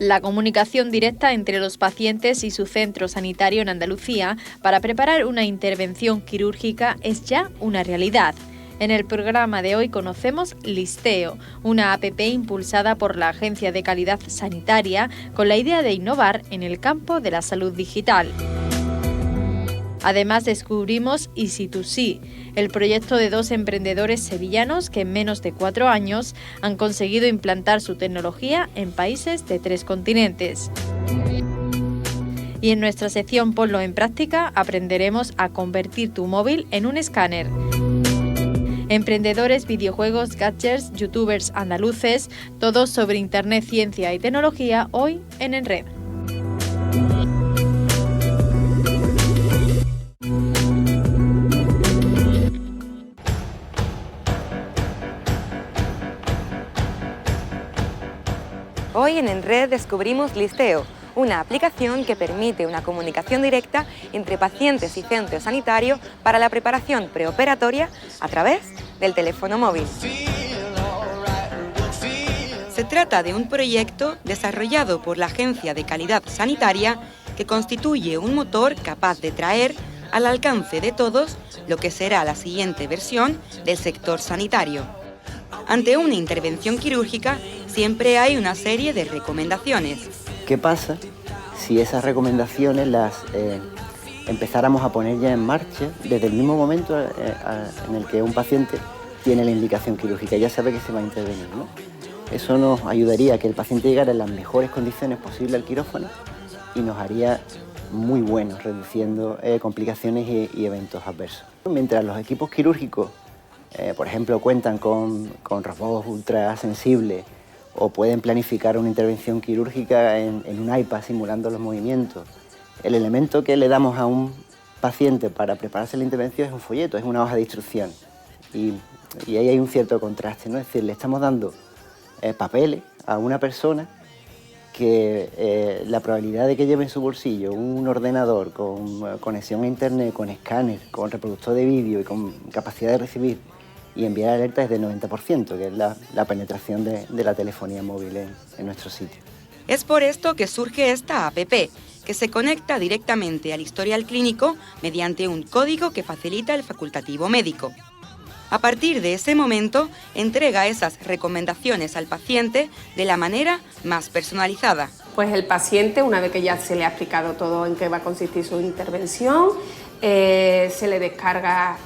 La comunicación directa entre los pacientes y su centro sanitario en Andalucía para preparar una intervención quirúrgica es ya una realidad. En el programa de hoy conocemos Listeo, una app impulsada por la Agencia de Calidad Sanitaria con la idea de innovar en el campo de la salud digital. Además descubrimos Easy2See, el proyecto de dos emprendedores sevillanos que en menos de 4 años han conseguido implantar su tecnología en países de 3 continentes. Y en nuestra sección Ponlo en práctica aprenderemos a convertir tu móvil en un escáner. Emprendedores, videojuegos, gadgets, youtubers andaluces, todo sobre internet, ciencia y tecnología hoy en Red. Hoy en Enred descubrimos Listeo, una aplicación que permite una comunicación directa entre pacientes y centro sanitario para la preparación preoperatoria a través del teléfono móvil. Se trata de un proyecto desarrollado por la Agencia de Calidad Sanitaria que constituye un motor capaz de traer al alcance de todos lo que será la siguiente versión del sector sanitario. Ante una intervención quirúrgica siempre hay una serie de recomendaciones. ¿Qué pasa si esas recomendaciones las empezáramos a poner ya en marcha desde el mismo momento en el que un paciente tiene la indicación quirúrgica, ya sabe que se va a intervenir, ¿no? Eso nos ayudaría a que el paciente llegara en las mejores condiciones posibles al quirófano y nos haría muy buenos reduciendo complicaciones y eventos adversos. Mientras los equipos quirúrgicos, por ejemplo, cuentan con robots ultra sensibles o pueden planificar una intervención quirúrgica en un iPad simulando los movimientos, el elemento que le damos a un paciente para prepararse la intervención es un folleto, es una hoja de instrucción. Y ahí hay un cierto contraste, ¿no? Es decir, le estamos dando papeles a una persona que la probabilidad de que lleve en su bolsillo un ordenador con conexión a internet, con escáner, con reproductor de vídeo y con capacidad de recibir y enviar alertas es del 90%, que es la penetración de la telefonía móvil en nuestro sitio. Es por esto que surge esta app, que se conecta directamente al historial clínico mediante un código que facilita el facultativo médico. A partir de ese momento, entrega esas recomendaciones al paciente de la manera más personalizada. Pues el paciente, una vez que ya se le ha explicado todo en qué va a consistir su intervención, se le descarga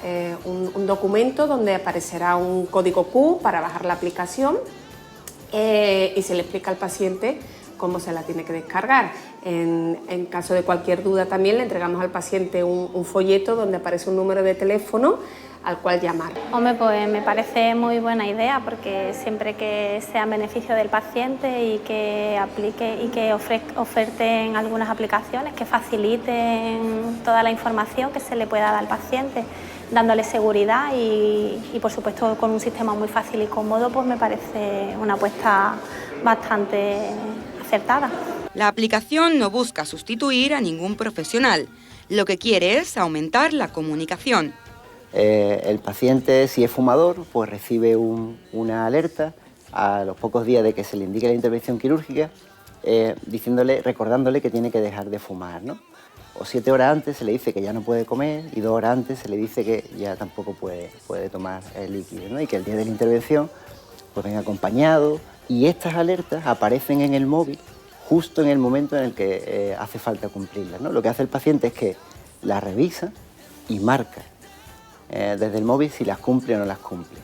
un documento donde aparecerá un código Q para bajar la aplicación y se le explica al paciente cómo se la tiene que descargar. En caso de cualquier duda también le entregamos al paciente un folleto donde aparece un número de teléfono al cual llamar. Hombre, pues me parece muy buena idea porque siempre que sea en beneficio del paciente y que aplique y que oferten algunas aplicaciones que faciliten toda la información que se le pueda dar al paciente, dándole seguridad y por supuesto con un sistema muy fácil y cómodo, pues me parece una apuesta bastante acertada. La aplicación no busca sustituir a ningún profesional, lo que quiere es aumentar la comunicación. El paciente, si es fumador, pues recibe una alerta a los pocos días de que se le indique la intervención quirúrgica, recordándole que tiene que dejar de fumar, ¿no? O 7 horas antes se le dice que ya no puede comer y 2 horas antes se le dice que ya tampoco puede tomar líquido, ¿no? Y que el día de la intervención pues venga acompañado, y estas alertas aparecen en el móvil justo en el momento en el que hace falta cumplirlas, ¿no? Lo que hace el paciente es que las revisa y marca desde el móvil si las cumple o no las cumple.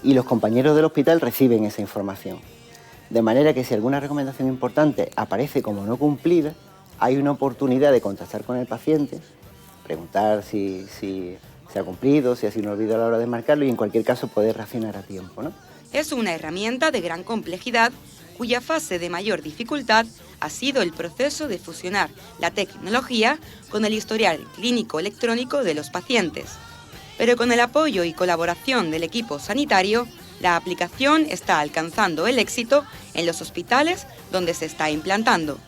Y los compañeros del hospital reciben esa información. De manera que si alguna recomendación importante aparece como no cumplida, hay una oportunidad de contactar con el paciente, preguntar si se ha cumplido, si ha sido un olvido a la hora de marcarlo y en cualquier caso poder reaccionar a tiempo, ¿no? Es una herramienta de gran complejidad cuya fase de mayor dificultad ha sido el proceso de fusionar la tecnología con el historial clínico electrónico de los pacientes. Pero con el apoyo y colaboración del equipo sanitario, la aplicación está alcanzando el éxito en los hospitales donde se está implantando.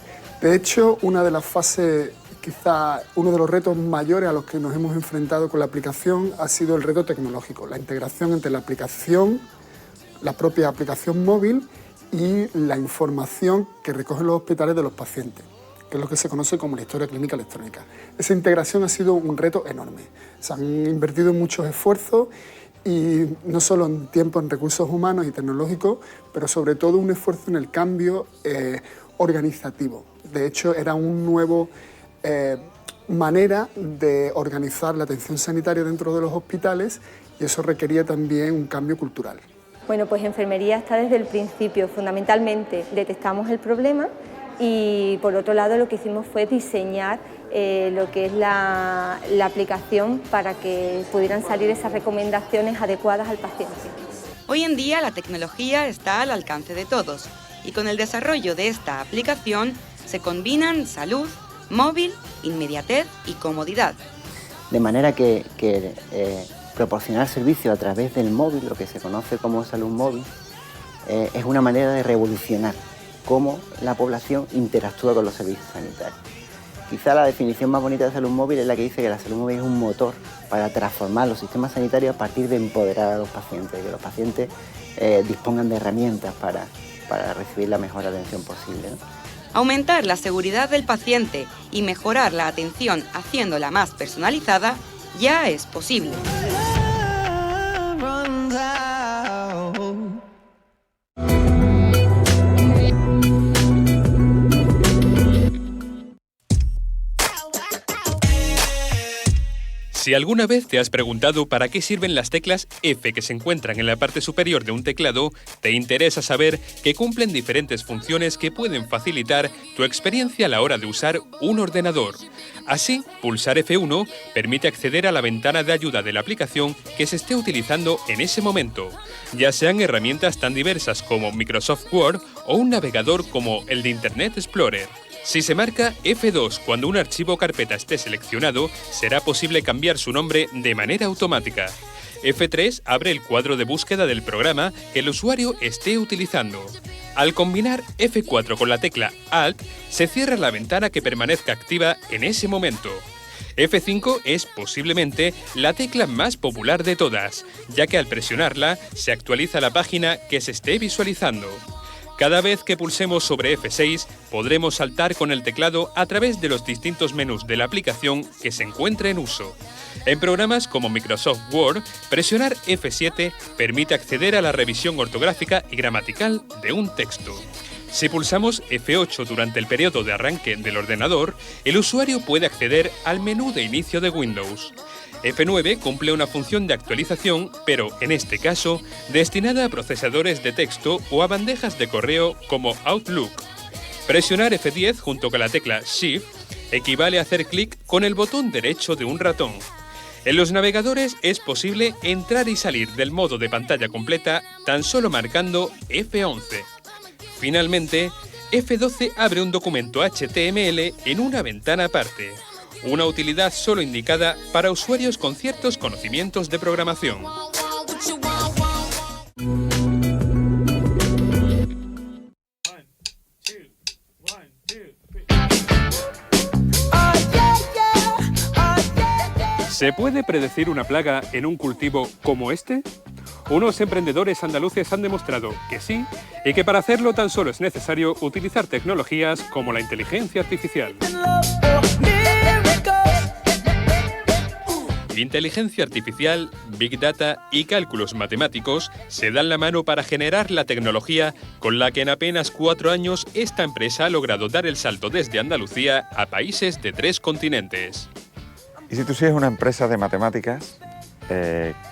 De hecho, una de las fases, quizá uno de los retos mayores a los que nos hemos enfrentado con la aplicación ha sido el reto tecnológico, la integración entre la aplicación, la propia aplicación móvil y la información que recogen los hospitales de los pacientes, que es lo que se conoce como la historia clínica electrónica. Esa integración ha sido un reto enorme. Se han invertido muchos esfuerzos y no solo en tiempo, en recursos humanos y tecnológicos, pero sobre todo un esfuerzo en el cambio organizativo. De hecho, era un nuevo manera de organizar la atención sanitaria dentro de los hospitales y eso requería también un cambio cultural. Bueno, pues enfermería está desde el principio. Fundamentalmente detectamos el problema y por otro lado lo que hicimos fue diseñar lo que es la aplicación para que pudieran salir esas recomendaciones adecuadas al paciente. Hoy en día la tecnología está al alcance de todos y con el desarrollo de esta aplicación se combinan salud, móvil, inmediatez y comodidad. De manera que proporcionar servicio a través del móvil, lo que se conoce como salud móvil, es una manera de revolucionar cómo la población interactúa con los servicios sanitarios. Quizá la definición más bonita de salud móvil es la que dice que la salud móvil es un motor para transformar los sistemas sanitarios a partir de empoderar a los pacientes, que los pacientes dispongan de herramientas para recibir la mejor atención posible, ¿no? Aumentar la seguridad del paciente y mejorar la atención haciéndola más personalizada ya es posible. Si alguna vez te has preguntado para qué sirven las teclas F que se encuentran en la parte superior de un teclado, te interesa saber que cumplen diferentes funciones que pueden facilitar tu experiencia a la hora de usar un ordenador. Así, pulsar F1 permite acceder a la ventana de ayuda de la aplicación que se esté utilizando en ese momento, ya sean herramientas tan diversas como Microsoft Word o un navegador como el de Internet Explorer. Si se marca F2 cuando un archivo o carpeta esté seleccionado, será posible cambiar su nombre de manera automática. F3 abre el cuadro de búsqueda del programa que el usuario esté utilizando. Al combinar F4 con la tecla Alt, se cierra la ventana que permanezca activa en ese momento. F5 es posiblemente la tecla más popular de todas, ya que al presionarla se actualiza la página que se esté visualizando. Cada vez que pulsemos sobre F6, podremos saltar con el teclado a través de los distintos menús de la aplicación que se encuentre en uso. En programas como Microsoft Word, presionar F7 permite acceder a la revisión ortográfica y gramatical de un texto. Si pulsamos F8 durante el periodo de arranque del ordenador, el usuario puede acceder al menú de inicio de Windows. F9 cumple una función de actualización, pero en este caso, destinada a procesadores de texto o a bandejas de correo como Outlook. Presionar F10 junto con la tecla Shift equivale a hacer clic con el botón derecho de un ratón. En los navegadores es posible entrar y salir del modo de pantalla completa tan solo marcando F11. Finalmente, F12 abre un documento HTML en una ventana aparte. Una utilidad solo indicada para usuarios con ciertos conocimientos de programación. ¿Se puede predecir una plaga en un cultivo como este? Unos emprendedores andaluces han demostrado que sí, y que para hacerlo tan solo es necesario utilizar tecnologías como la inteligencia artificial. Inteligencia artificial, Big Data y cálculos matemáticos se dan la mano para generar la tecnología con la que en apenas 4 años esta empresa ha logrado dar el salto desde Andalucía a países de 3 continentes. EasyToSee es una empresa de matemáticas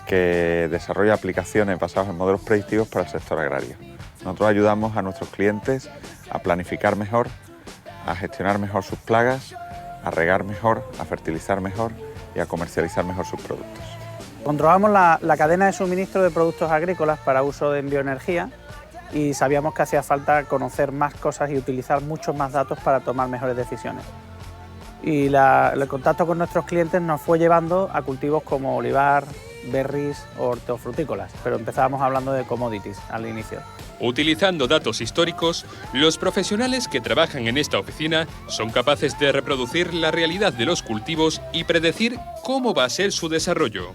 que desarrolla aplicaciones basadas en modelos predictivos para el sector agrario. Nosotros ayudamos a nuestros clientes a planificar mejor, a gestionar mejor sus plagas, a regar mejor, a fertilizar mejor y a comercializar mejor sus productos. Controlamos la cadena de suministro de productos agrícolas para uso en bioenergía y sabíamos que hacía falta conocer más cosas y utilizar muchos más datos para tomar mejores decisiones. Y el contacto con nuestros clientes nos fue llevando a cultivos como olivar, berries o hortofrutícolas, pero empezábamos hablando de commodities al inicio. Utilizando datos históricos, los profesionales que trabajan en esta oficina son capaces de reproducir la realidad de los cultivos y predecir cómo va a ser su desarrollo.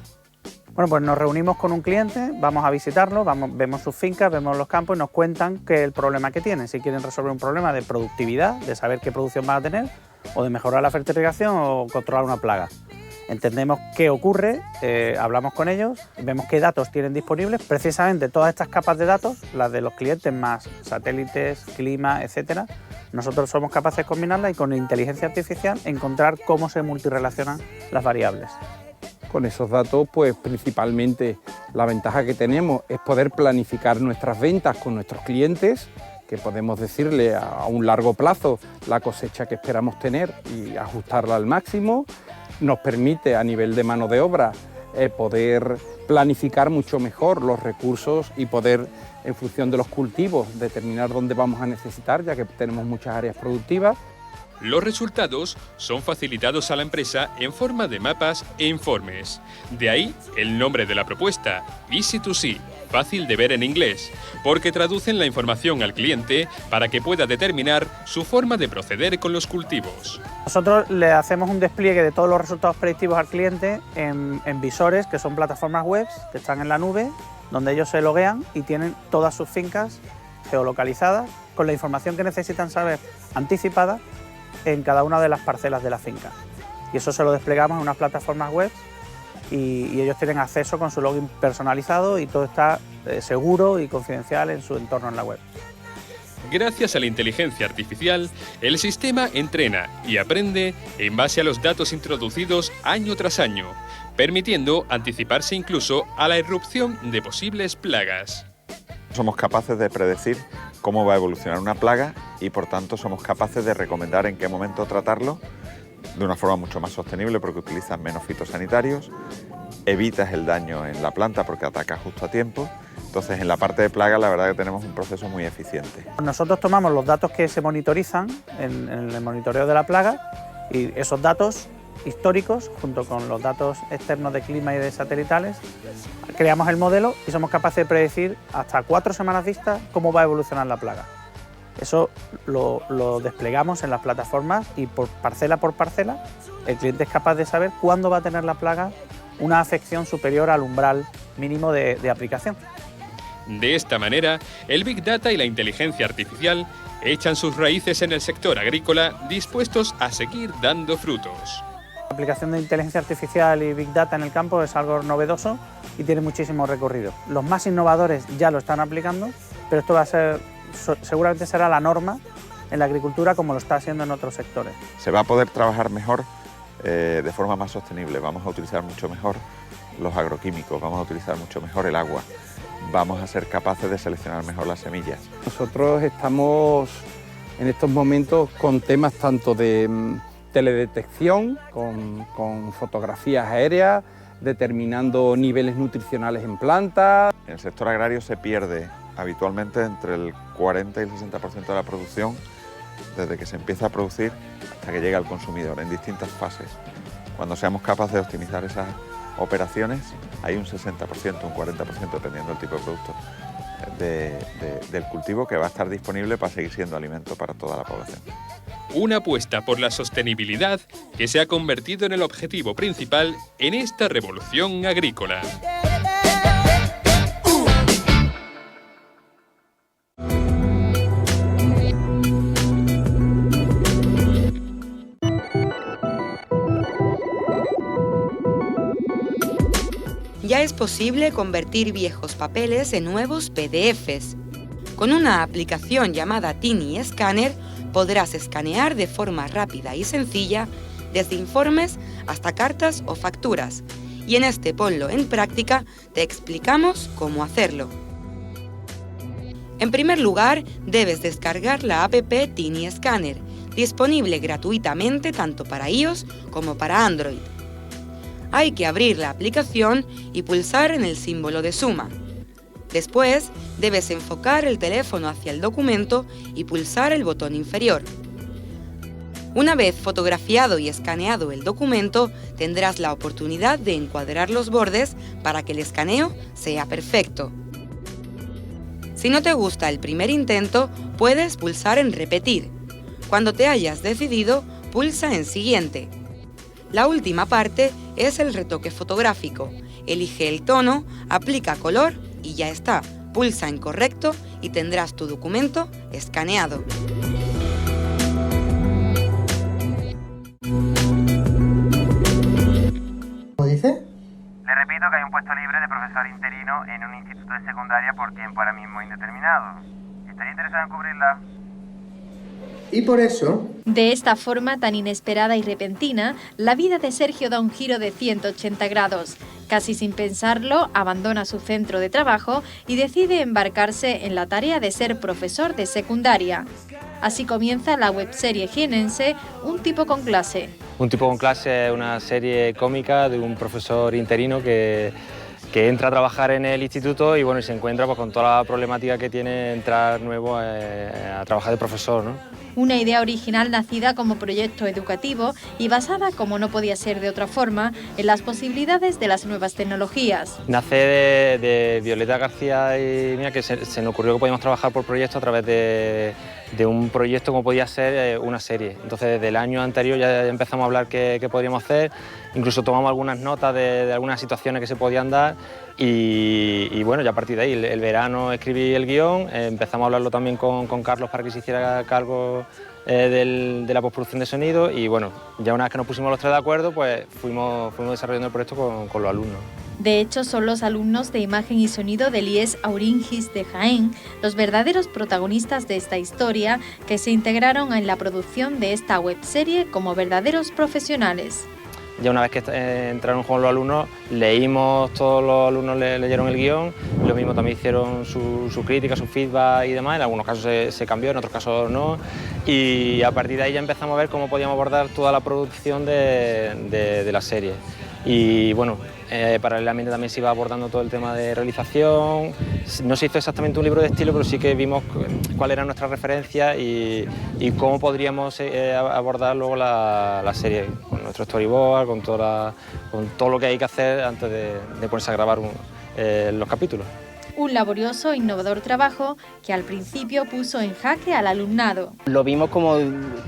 Bueno, pues nos reunimos con un cliente, vamos a visitarlo, vemos sus fincas, vemos los campos y nos cuentan qué es el problema que tienen. Si quieren resolver un problema de productividad, de saber qué producción van a tener, o de mejorar la fertilización o controlar una plaga. Entendemos qué ocurre, hablamos con ellos, vemos qué datos tienen disponibles. Precisamente todas estas capas de datos, las de los clientes más satélites, clima, etcétera, nosotros somos capaces de combinarlas y con inteligencia artificial encontrar cómo se multirrelacionan las variables. Con esos datos, pues principalmente la ventaja que tenemos es poder planificar nuestras ventas con nuestros clientes, que podemos decirle a un largo plazo la cosecha que esperamos tener y ajustarla al máximo. Nos permite a nivel de mano de obra poder planificar mucho mejor los recursos y poder, en función de los cultivos, determinar dónde vamos a necesitar, ya que tenemos muchas áreas productivas. Los resultados son facilitados a la empresa en forma de mapas e informes. De ahí el nombre de la propuesta, Easy2See, fácil de ver en inglés, porque traducen la información al cliente para que pueda determinar su forma de proceder con los cultivos. Nosotros le hacemos un despliegue de todos los resultados predictivos al cliente en visores, que son plataformas web que están en la nube, donde ellos se loguean y tienen todas sus fincas geolocalizadas con la información que necesitan saber anticipada en cada una de las parcelas de la finca. Y eso se lo desplegamos en unas plataformas web y ellos tienen acceso con su login personalizado y todo está seguro y confidencial en su entorno en la web. Gracias a la inteligencia artificial, el sistema entrena y aprende en base a los datos introducidos año tras año, permitiendo anticiparse incluso a la irrupción de posibles plagas. Somos capaces de predecir cómo va a evolucionar una plaga y por tanto somos capaces de recomendar en qué momento tratarlo de una forma mucho más sostenible porque utilizas menos fitosanitarios, evitas el daño en la planta porque atacas justo a tiempo. Entonces en la parte de plaga la verdad que tenemos un proceso muy eficiente. Nosotros tomamos los datos que se monitorizan en el monitoreo de la plaga y esos datos históricos junto con los datos externos de clima y de satelitales creamos el modelo y somos capaces de predecir hasta 4 semanas vista cómo va a evolucionar la plaga. Eso lo desplegamos en las plataformas y por parcela el cliente es capaz de saber cuándo va a tener la plaga una afección superior al umbral mínimo de aplicación. De esta manera, el Big Data y la inteligencia artificial echan sus raíces en el sector agrícola dispuestos a seguir dando frutos. La aplicación de inteligencia artificial y Big Data en el campo es algo novedoso y tiene muchísimo recorrido. Los más innovadores ya lo están aplicando, pero esto va a ser, seguramente será la norma en la agricultura como lo está haciendo en otros sectores. Se va a poder trabajar mejor de forma más sostenible, vamos a utilizar mucho mejor los agroquímicos, vamos a utilizar mucho mejor el agua, vamos a ser capaces de seleccionar mejor las semillas. Nosotros estamos en estos momentos con temas tanto de teledetección, con fotografías aéreas, determinando niveles nutricionales en plantas. En el sector agrario se pierde habitualmente entre el 40 y el 60% de la producción desde que se empieza a producir hasta que llega al consumidor en distintas fases. Cuando seamos capaces de optimizar esas operaciones, hay un 60%, un 40%, dependiendo del tipo de producto del cultivo que va a estar disponible para seguir siendo alimento para toda la población. Una apuesta por la sostenibilidad que se ha convertido en el objetivo principal en esta revolución agrícola. Ya es posible convertir viejos papeles en nuevos PDFs. Con una aplicación llamada Tiny Scanner podrás escanear de forma rápida y sencilla desde informes hasta cartas o facturas. Y en este Ponlo en Práctica te explicamos cómo hacerlo. En primer lugar, debes descargar la app Tiny Scanner, disponible gratuitamente tanto para iOS como para Android. Hay que abrir la aplicación y pulsar en el símbolo de suma. Después, debes enfocar el teléfono hacia el documento y pulsar el botón inferior. Una vez fotografiado y escaneado el documento, tendrás la oportunidad de encuadrar los bordes para que el escaneo sea perfecto. Si no te gusta el primer intento, puedes pulsar en repetir. Cuando te hayas decidido, pulsa en siguiente. La última parte es el retoque fotográfico, Elige el tono, aplica color y ya está. Pulsa en correcto y tendrás tu documento escaneado. ¿Cómo dice? Le repito que hay un puesto libre de profesor interino en un instituto de secundaria por tiempo ahora mismo indeterminado. ¿Estaría interesado en cubrirla? Y por eso... De esta forma tan inesperada y repentina, la vida de Sergio da un giro de 180 grados. Casi sin pensarlo, abandona su centro de trabajo y decide embarcarse en la tarea de ser profesor de secundaria. Así comienza la webserie jienense Un tipo con clase. Un tipo con clase es una serie cómica de un profesor interino que entra a trabajar en el instituto y bueno, y se encuentra pues, con toda la problemática que tiene entrar nuevo a trabajar de profesor, ¿no? Una idea original nacida como proyecto educativo y basada, como no podía ser de otra forma, en las posibilidades de las nuevas tecnologías. Nace de Violeta García y mía, que se nos ocurrió que podíamos trabajar por proyecto a través de un proyecto como podía ser una serie. Entonces desde el año anterior ya empezamos a hablar qué podríamos hacer, incluso tomamos algunas notas de algunas situaciones que se podían dar y bueno, ya a partir de ahí el verano escribí el guión, empezamos a hablarlo también con Carlos para que se hiciera cargo de la postproducción de sonido y bueno, ya una vez que nos pusimos los tres de acuerdo, pues fuimos desarrollando el proyecto con los alumnos. De hecho, son los alumnos de imagen y sonido del IES Auringis de Jaén los verdaderos protagonistas de esta historia que se integraron en la producción de esta webserie como verdaderos profesionales. Ya una vez que entraron con los alumnos, leímos, todos los alumnos leyeron el guión, lo mismo también hicieron su crítica, su feedback y demás, en algunos casos se cambió, en otros casos no, y a partir de ahí ya empezamos a ver cómo podíamos abordar toda la producción de la serie. Y bueno, paralelamente también se iba abordando todo el tema de realización. No se hizo exactamente un libro de estilo, pero sí que vimos cuál era nuestra referencia y cómo podríamos abordar luego la serie, con nuestro storyboard, con todo lo que hay que hacer antes de ponerse a grabar los capítulos. Un laborioso e innovador trabajo que al principio puso en jaque al alumnado. Lo vimos como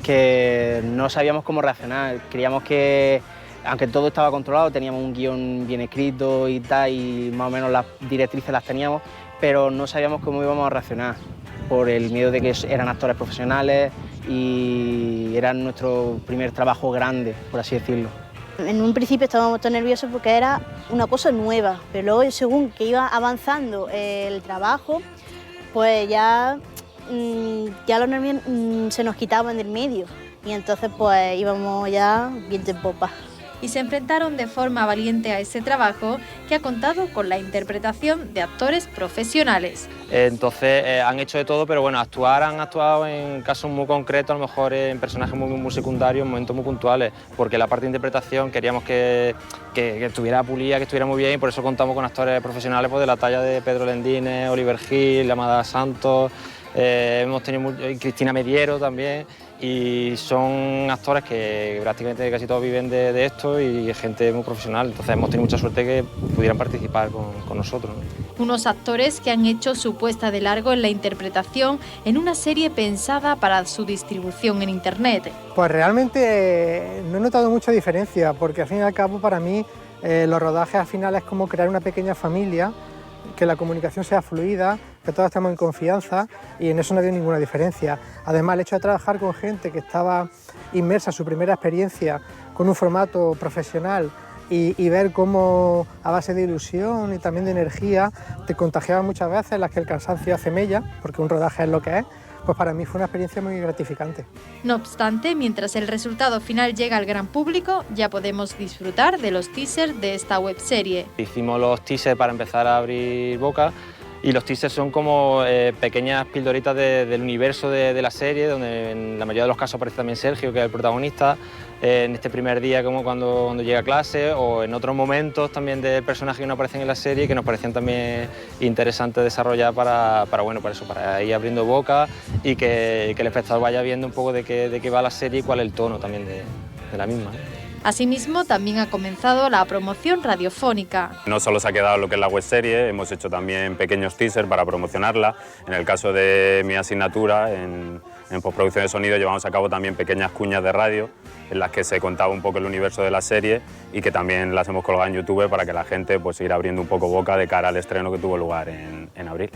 que no sabíamos cómo reaccionar, creíamos que aunque todo estaba controlado, teníamos un guión bien escrito y tal, y más o menos las directrices las teníamos, pero no sabíamos cómo íbamos a reaccionar, por el miedo de que eran actores profesionales y era nuestro primer trabajo grande, por así decirlo. En un principio estábamos tan nerviosos porque era una cosa nueva, pero luego según que iba avanzando el trabajo, pues ya los nervios se nos quitaban del medio y entonces pues íbamos ya viento en popa. Y se enfrentaron de forma valiente a ese trabajo que ha contado con la interpretación de actores profesionales. Entonces han hecho de todo, pero bueno, han actuado en casos muy concretos, a lo mejor en personajes muy secundarios, en momentos muy puntuales, porque la parte de interpretación queríamos que estuviera pulida, que estuviera muy bien, y por eso contamos con actores profesionales pues, de la talla de Pedro Lendines, Oliver Gil, Amada Santos, hemos tenido Cristina Mediero también, y son actores que prácticamente casi todos viven de esto y gente muy profesional, entonces hemos tenido mucha suerte que pudieran participar con nosotros, ¿no? Unos actores que han hecho su puesta de largo en la interpretación en una serie pensada para su distribución en Internet. Pues realmente no he notado mucha diferencia, porque al fin y al cabo para mí los rodajes al final es como crear una pequeña familia, que la comunicación sea fluida, que todos estemos en confianza y en eso no había ninguna diferencia. Además, el hecho de trabajar con gente que estaba inmersa en su primera experiencia con un formato profesional y ver cómo a base de ilusión y también de energía te contagiaba muchas veces, en las que el cansancio hace mella, porque un rodaje es lo que es, pues para mí fue una experiencia muy gratificante. No obstante, mientras el resultado final llega al gran público, ya podemos disfrutar de los teasers de esta webserie. Hicimos los teasers para empezar a abrir boca, y los teasers son como pequeñas pildoritas del universo de la serie, donde en la mayoría de los casos aparece también Sergio, que es el protagonista, en este primer día como cuando llega a clase, o en otros momentos también de personajes que no aparecen en la serie, que nos parecían también interesantes desarrollar para ir abriendo boca y que el espectador vaya viendo un poco de qué va la serie y cuál es el tono también de la misma. Asimismo, también ha comenzado la promoción radiofónica. No solo se ha quedado lo que es la webserie, hemos hecho también pequeños teasers para promocionarla. En el caso de mi asignatura, en En postproducción de sonido llevamos a cabo también pequeñas cuñas de radio en las que se contaba un poco el universo de la serie y que también las hemos colgado en YouTube para que la gente pues siga abriendo un poco boca de cara al estreno que tuvo lugar en abril.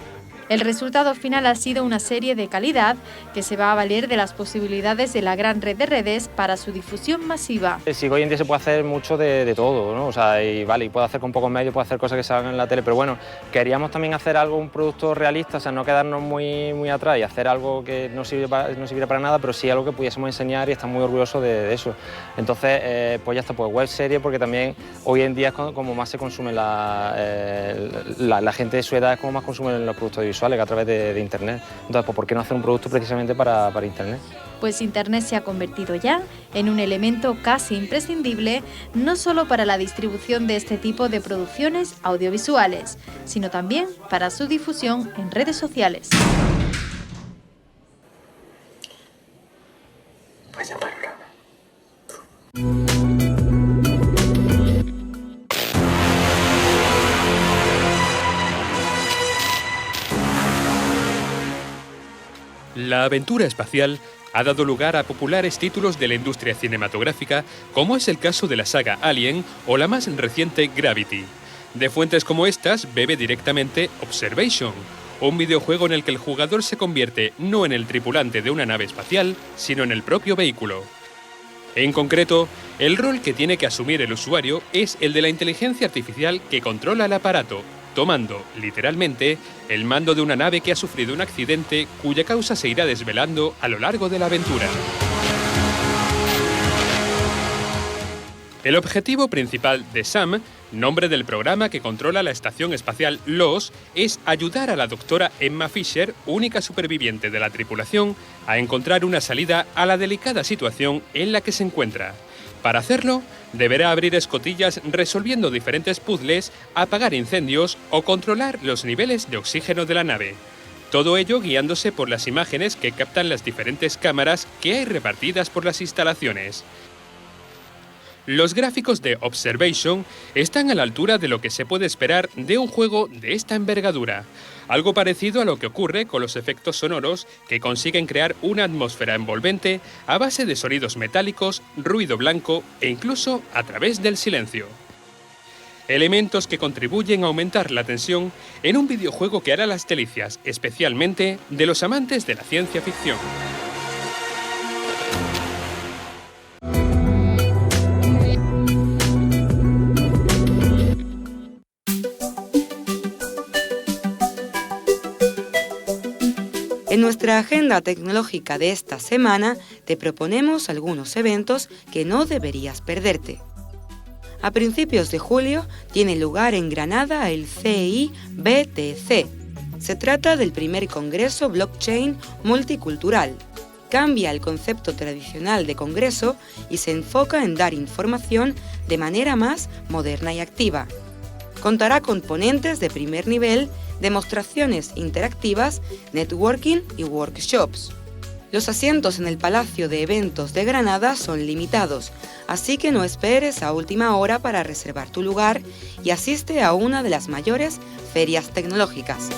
El resultado final ha sido una serie de calidad que se va a valer de las posibilidades de la gran red de redes para su difusión masiva. Sí, hoy en día se puede hacer mucho de todo, ¿no? O sea, y puede hacer con pocos medios, puede hacer cosas que se hagan en la tele, pero bueno, queríamos también hacer algo, un producto realista, o sea, no quedarnos muy atrás y hacer algo que no sirviera para nada, pero sí algo que pudiésemos enseñar y estar muy orgullosos de eso. Entonces, pues ya está, pues web serie, porque también hoy en día es como más se consume la gente de su edad, es como más consumen los productos audiovisuales, que a través de Internet. Entonces, pues, ¿por qué no hacer un producto precisamente para Internet? Pues Internet se ha convertido ya en un elemento casi imprescindible, no solo para la distribución de este tipo de producciones audiovisuales, sino también para su difusión en redes sociales. Vaya panorama. La aventura espacial ha dado lugar a populares títulos de la industria cinematográfica, como es el caso de la saga Alien o la más reciente Gravity. De fuentes como estas bebe directamente Observation, un videojuego en el que el jugador se convierte no en el tripulante de una nave espacial, sino en el propio vehículo. En concreto, el rol que tiene que asumir el usuario es el de la inteligencia artificial que controla el aparato, tomando, literalmente, el mando de una nave que ha sufrido un accidente cuya causa se irá desvelando a lo largo de la aventura. El objetivo principal de Sam, nombre del programa que controla la estación espacial LOS, es ayudar a la doctora Emma Fisher, única superviviente de la tripulación, a encontrar una salida a la delicada situación en la que se encuentra. Para hacerlo, deberá abrir escotillas resolviendo diferentes puzzles, apagar incendios o controlar los niveles de oxígeno de la nave. Todo ello guiándose por las imágenes que captan las diferentes cámaras que hay repartidas por las instalaciones. Los gráficos de Observation están a la altura de lo que se puede esperar de un juego de esta envergadura, algo parecido a lo que ocurre con los efectos sonoros que consiguen crear una atmósfera envolvente a base de sonidos metálicos, ruido blanco e incluso a través del silencio. Elementos que contribuyen a aumentar la tensión en un videojuego que hará las delicias, especialmente de los amantes de la ciencia ficción. En nuestra agenda tecnológica de esta semana te proponemos algunos eventos que no deberías perderte. A principios de julio tiene lugar en Granada el CIBTC. Se trata del primer congreso blockchain multicultural. Cambia el concepto tradicional de congreso y se enfoca en dar información de manera más moderna y activa. Contará con ponentes de primer nivel, demostraciones interactivas, networking y workshops. Los asientos en el Palacio de Eventos de Granada son limitados, así que no esperes a última hora para reservar tu lugar y asiste a una de las mayores ferias tecnológicas.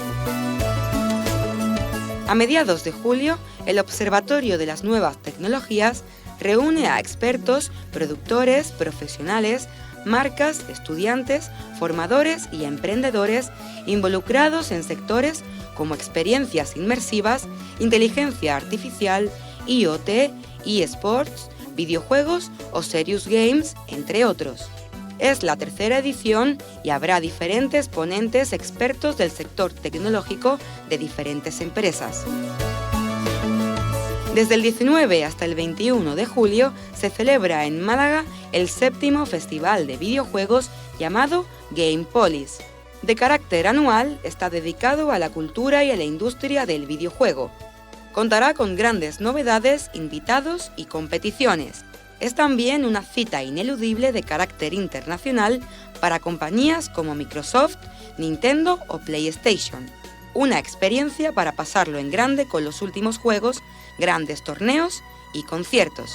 A mediados de julio, el Observatorio de las Nuevas Tecnologías reúne a expertos, productores, profesionales, marcas, estudiantes, formadores y emprendedores involucrados en sectores como experiencias inmersivas, inteligencia artificial, IoT, eSports, videojuegos o serious games, entre otros. Es la tercera edición y habrá diferentes ponentes expertos del sector tecnológico de diferentes empresas. Desde el 19 hasta el 21 de julio se celebra en Málaga el 7º Festival de Videojuegos llamado Gamepolis. De carácter anual, está dedicado a la cultura y a la industria del videojuego. Contará con grandes novedades, invitados y competiciones. Es también una cita ineludible de carácter internacional para compañías como Microsoft, Nintendo o PlayStation. Una experiencia para pasarlo en grande con los últimos juegos, grandes torneos y conciertos.